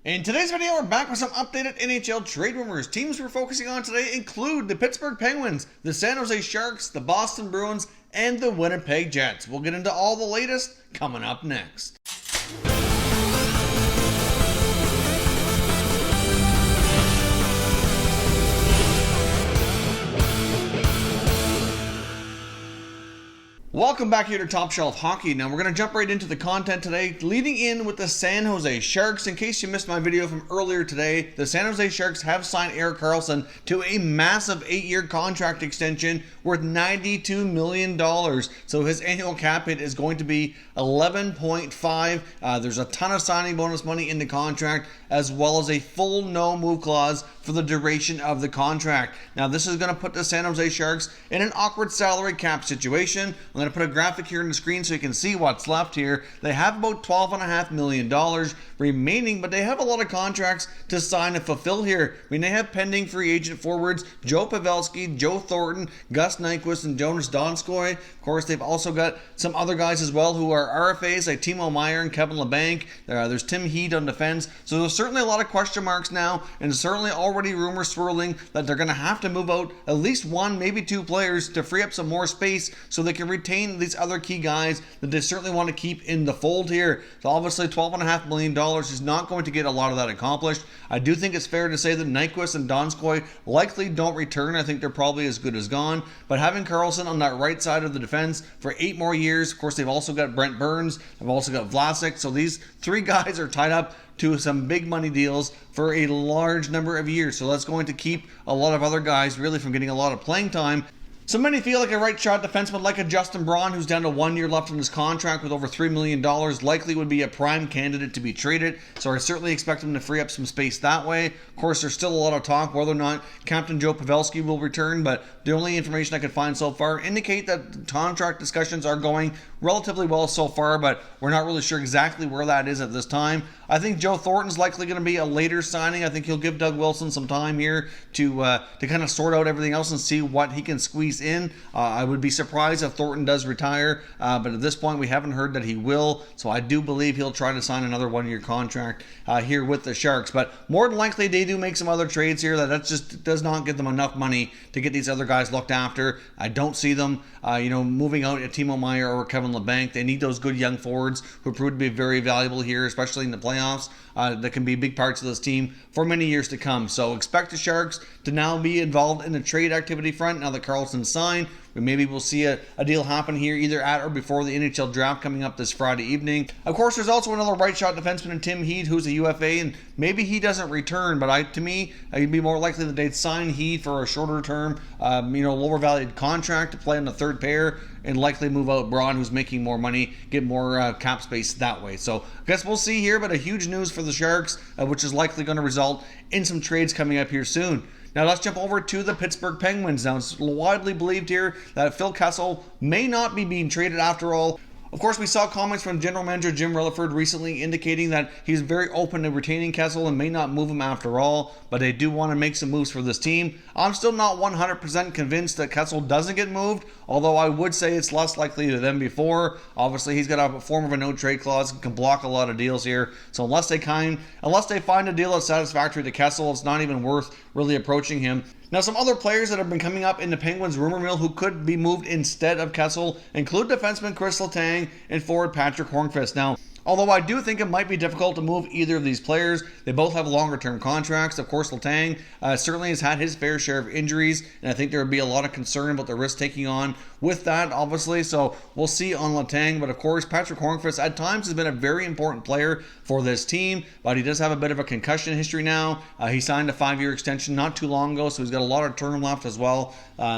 In today's video, we're back with some updated NHL trade rumors. Teams we're focusing on today include the Pittsburgh Penguins, the San Jose Sharks, the Boston Bruins, and the Winnipeg Jets. We'll get into all the latest coming up next. Welcome back here to Top Shelf Hockey. Now we're going to jump right into the content today, leading in with the San Jose Sharks. In case you missed my video from earlier today, the San Jose Sharks have signed Erik Karlsson to a massive 8-year contract extension worth $92 million. So his annual cap hit is going to be 11.5. There's a ton of signing bonus money in the contract, as well as a full no-move clause for the duration of the contract. Now this is going to put the San Jose Sharks in an awkward salary cap situation. I'm going to put a graphic here on the screen so you can see what's left here. They have about $12.5 million remaining, but they have a lot of contracts to sign and fulfill here. I mean, they have pending free agent forwards Joe Pavelski, Joe Thornton, Gus Nyquist, and Jonas Donskoy. Of course, they've also got some other guys as well who are RFAs like Timo Meier and Kevin LeBanc. There's Tim Heed on defense. So there's certainly a lot of question marks now, and certainly already rumors swirling that they're going to have to move out at least one, maybe two players to free up some more space so they can retain these other key guys that they certainly want to keep in the fold here. So obviously $12.5 million is not going to get a lot of that accomplished. I do think it's fair to say that Nyquist and Donskoy likely don't return. I think they're probably as good as gone. But having Karlsson on that right side of the defense for 8 more years, of course they've also got Brent Burns, they've also got Vlasic. So these 3 guys are tied up to some big money deals for a large number of years. So that's going to keep a lot of other guys really from getting a lot of playing time. So many feel like a right shot defenseman like a Justin Braun, who's down to 1 year left on his contract with over $3 million, likely would be a prime candidate to be traded. So I certainly expect him to free up some space that way. Of course, there's still a lot of talk whether or not Captain Joe Pavelski will return, but the only information I could find so far indicate that contract discussions are going relatively well so far, but we're not really sure exactly where that is at this time. I think Joe Thornton's likely going to be a later signing. I think he'll give Doug Wilson some time here to kind of sort out everything else and see what he can squeeze in. I would be surprised if Thornton does retire, but at this point we haven't heard that he will, so I do believe he'll try to sign another 1-year contract here with the Sharks. But more than likely they do make some other trades here that just does not give them enough money to get these other guys looked after. I don't see them moving out at Timo Meier or Kevin LeBanc. They need those good young forwards who proved to be very valuable here, especially in the playoffs. That can be big parts of this team for many years to come. So expect the Sharks to now be involved in the trade activity front now that Karlsson's signed. Maybe we'll see a deal happen here either at or before the NHL draft coming up this Friday evening. Of course, there's also another right shot defenseman in Tim Heed, who's a UFA, and maybe he doesn't return, but to me, it'd be more likely that they'd sign Heed for a shorter term, lower valued contract to play on the third pair, and likely move out Braun, who's making more money, get more cap space that way. So I guess we'll see here, but a huge news for the Sharks, which is likely going to result in some trades coming up here soon. Now let's jump over to the Pittsburgh Penguins. Now it's widely believed here that Phil Kessel may not be being traded after all. Of course, we saw comments from General Manager Jim Rutherford recently indicating that he's very open to retaining Kessel and may not move him after all, but they do want to make some moves for this team. I'm still not 100% convinced that Kessel doesn't get moved, although I would say it's less likely than before. Obviously, he's got a form of a no-trade clause and can block a lot of deals here, so unless they find a deal that's satisfactory to Kessel, it's not even worth really approaching him. Now, some other players that have been coming up in the Penguins rumor mill who could be moved instead of Kessel include defenseman Chris Letang and forward Patrick Hornqvist. Now, although I do think it might be difficult to move either of these players, they both have longer-term contracts. Of course, Letang certainly has had his fair share of injuries, and I think there would be a lot of concern about the risk taking on with that, obviously. So we'll see on Letang. But of course, Patrick Hornqvist at times has been a very important player for this team, but he does have a bit of a concussion history now. He signed a 5-year extension not too long ago, so he's got a lot of term left as well.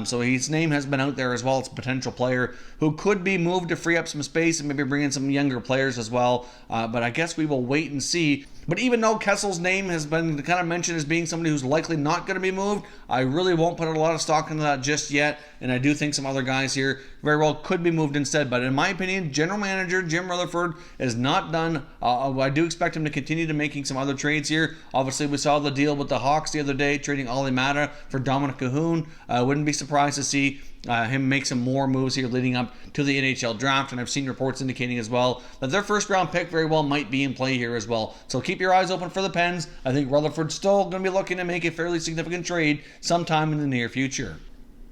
So his name has been out there as well as a potential player who could be moved to free up some space and maybe bring in some younger players as well. But I guess we will wait and see. But even though Kessel's name has been kind of mentioned as being somebody who's likely not going to be moved, I really won't put a lot of stock into that just yet. And I do think some other guys here very well could be moved instead. But in my opinion, General Manager Jim Rutherford is not done. I do expect him to continue to making some other trades here. Obviously, we saw the deal with the Hawks the other day, trading Olli Mata for Dominic Cahoon. Wouldn't be surprised to see him make some more moves here leading up to the NHL draft. And I've seen reports indicating as well that their first round pick very well might be in play here as well. So keep keep your eyes open for the Pens. I think Rutherford's still going to be looking to make a fairly significant trade sometime in the near future.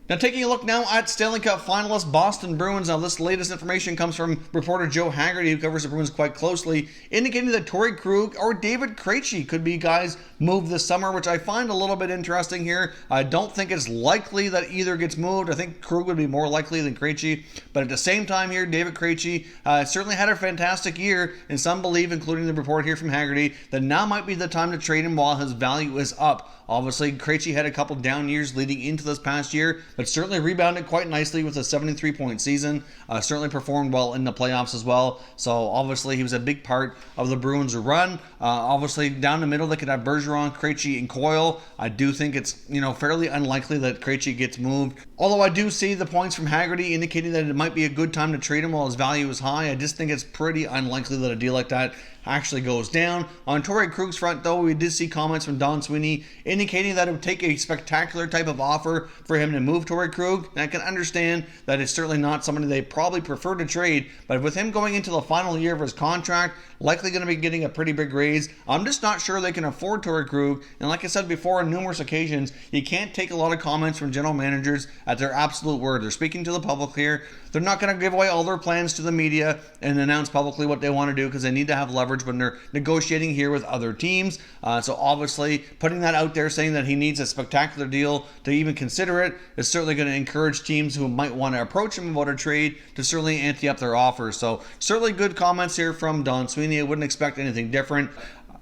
Now, taking a look now at Stanley Cup finalist Boston Bruins. Now, this latest information comes from reporter Joe Haggerty, who covers the Bruins quite closely, indicating that Torrey Krug or David Krejci could be guys moved this summer, which I find a little bit interesting here. I don't think it's likely that either gets moved. I think Krug would be more likely than Krejci, but at the same time here, David Krejci certainly had a fantastic year, and some believe, including the report here from Haggerty, that now might be the time to trade him while his value is up. Obviously, Krejci had a couple down years leading into this past year, but certainly rebounded quite nicely with a 73-point season. Certainly performed well in the playoffs as well. So obviously, he was a big part of the Bruins' run. Obviously, down the middle, they could have Bergeron, Krejci, and Coyle. I do think it's fairly unlikely that Krejci gets moved. Although I do see the points from Haggerty indicating that it might be a good time to trade him while his value is high. I just think it's pretty unlikely that a deal like that actually goes down. On Torrey Krug's front, though, we did see comments from Don Sweeney indicating that it would take a spectacular type of offer for him to move Torrey Krug. And I can understand that it's certainly not somebody they probably prefer to trade, but with him going into the final year of his contract, likely going to be getting a pretty big raise, I'm just not sure they can afford Torrey Krug. And like I said before on numerous occasions, you can't take a lot of comments from general managers at their absolute word. They're speaking to the public here. They're not going to give away all their plans to the media and announce publicly what they want to do because they need to have leverage when they're negotiating here with other teams. So obviously putting that out there, saying that he needs a spectacular deal to even consider it, is certainly going to encourage teams who might want to approach him about a trade to certainly ante up their offers. So certainly good comments here from Don Sweeney. I wouldn't expect anything different.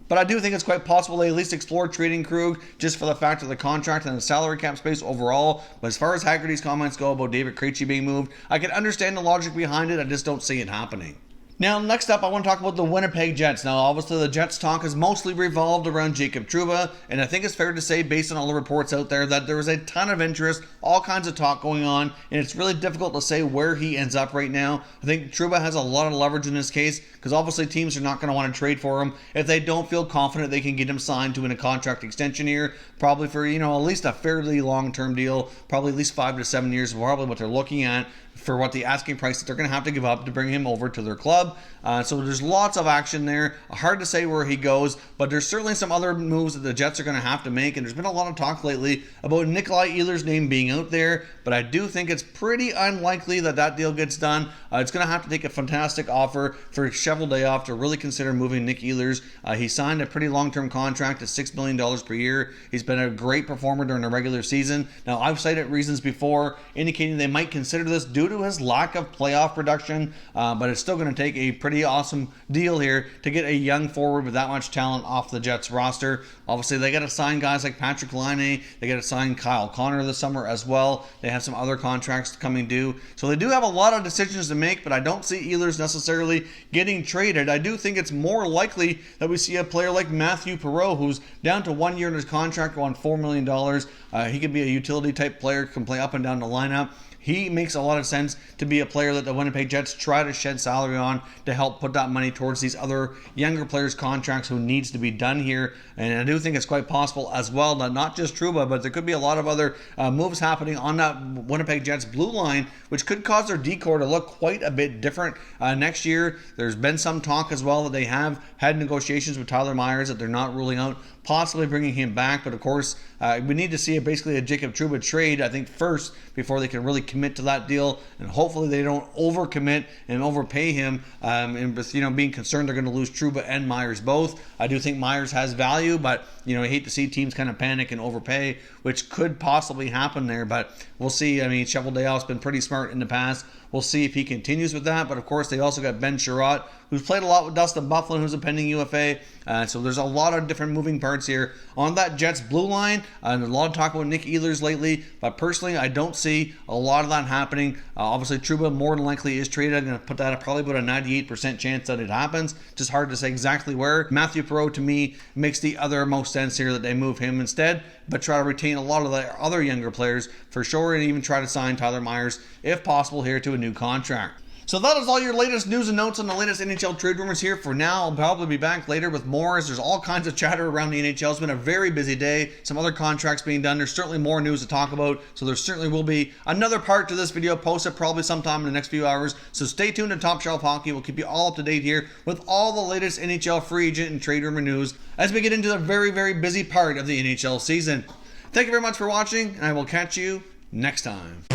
But I do think it's quite possible they at least explore trading Krug just for the fact of the contract and the salary cap space overall. But as far as Haggerty's comments go about David Krejci being moved, I can understand the logic behind it. I just don't see it happening. Now, next up, I want to talk about the Winnipeg Jets. Now, obviously, the Jets talk has mostly revolved around Jacob Trouba, and I think it's fair to say, based on all the reports out there, that there is a ton of interest, all kinds of talk going on, and it's really difficult to say where he ends up right now. I think Trouba has a lot of leverage in this case, because obviously teams are not going to want to trade for him if they don't feel confident they can get him signed to a contract extension here, probably for, at least a fairly long-term deal, probably at least 5 to 7 years, probably what they're looking at for what the asking price that they're going to have to give up to bring him over to their club. So there's lots of action there. Hard to say where he goes, but there's certainly some other moves that the Jets are going to have to make, and there's been a lot of talk lately about Nikolai Ehlers' name being out there, but I do think it's pretty unlikely that that deal gets done. It's going to have to take a fantastic offer for Cheveldayoff to really consider moving Nick Ehlers. He signed a pretty long-term contract at $6 million per year. He's been a great performer during the regular season. Now, I've cited reasons before indicating they might consider this due to his lack of playoff production, but it's still going to take a pretty awesome deal here to get a young forward with that much talent off the Jets roster. Obviously, they got to sign guys like Patrick Laine. They got to sign Kyle Connor this summer as well. They have some other contracts coming due. So they do have a lot of decisions to make, but I don't see Ehlers necessarily getting traded. I do think it's more likely that we see a player like Matthew Perreault, who's down to 1 year in his contract on $4 million. He could be a utility type player, can play up and down the lineup. He makes a lot of sense to be a player that the Winnipeg Jets try to shed salary on to help put that money towards these other younger players' contracts who needs to be done here. And I do think it's quite possible as well that not just Trouba, but there could be a lot of other moves happening on that Winnipeg Jets blue line, which could cause their decor to look quite a bit different next year. There's been some talk as well that they have had negotiations with Tyler Myers that they're not ruling out possibly bringing him back, but of course we need to see basically a Jacob Trouba trade, I think, first before they can really commit to that deal, and hopefully they don't overcommit and overpay him, and with being concerned they're going to lose Trouba and Myers both. I do think Myers has value, but I hate to see teams kind of panic and overpay, which could possibly happen there, but we'll see. I mean, Cheveldayoff's been pretty smart in the past. We'll see if he continues with that. But of course, they also got Ben Sherratt, who's played a lot with Dustin Byfuglien, who's a pending UFA. So there's a lot of different moving parts here on that Jets blue line. And a lot of talk about Nick Ehlers lately. But personally, I don't see a lot of that happening. Obviously, Trouba more than likely is traded. I'm going to put that at probably about a 98% chance that it happens. Just hard to say exactly where. Matthew Perreault, to me, makes the other most sense here that they move him instead, but try to retain a lot of the other younger players for sure, and even try to sign Tyler Myers, if possible, here to a new contract. So that is all your latest news and notes on the latest NHL trade rumors here for now. I'll probably be back later with more, as there's all kinds of chatter around the NHL. It's been a very busy day. Some other contracts being done. There's certainly more news to talk about. So there certainly will be another part to this video posted probably sometime in the next few hours. So stay tuned to Top Shelf Hockey. We'll keep you all up to date here with all the latest NHL free agent and trade rumor news as we get into the very, very busy part of the NHL season. Thank you very much for watching, and I will catch you next time.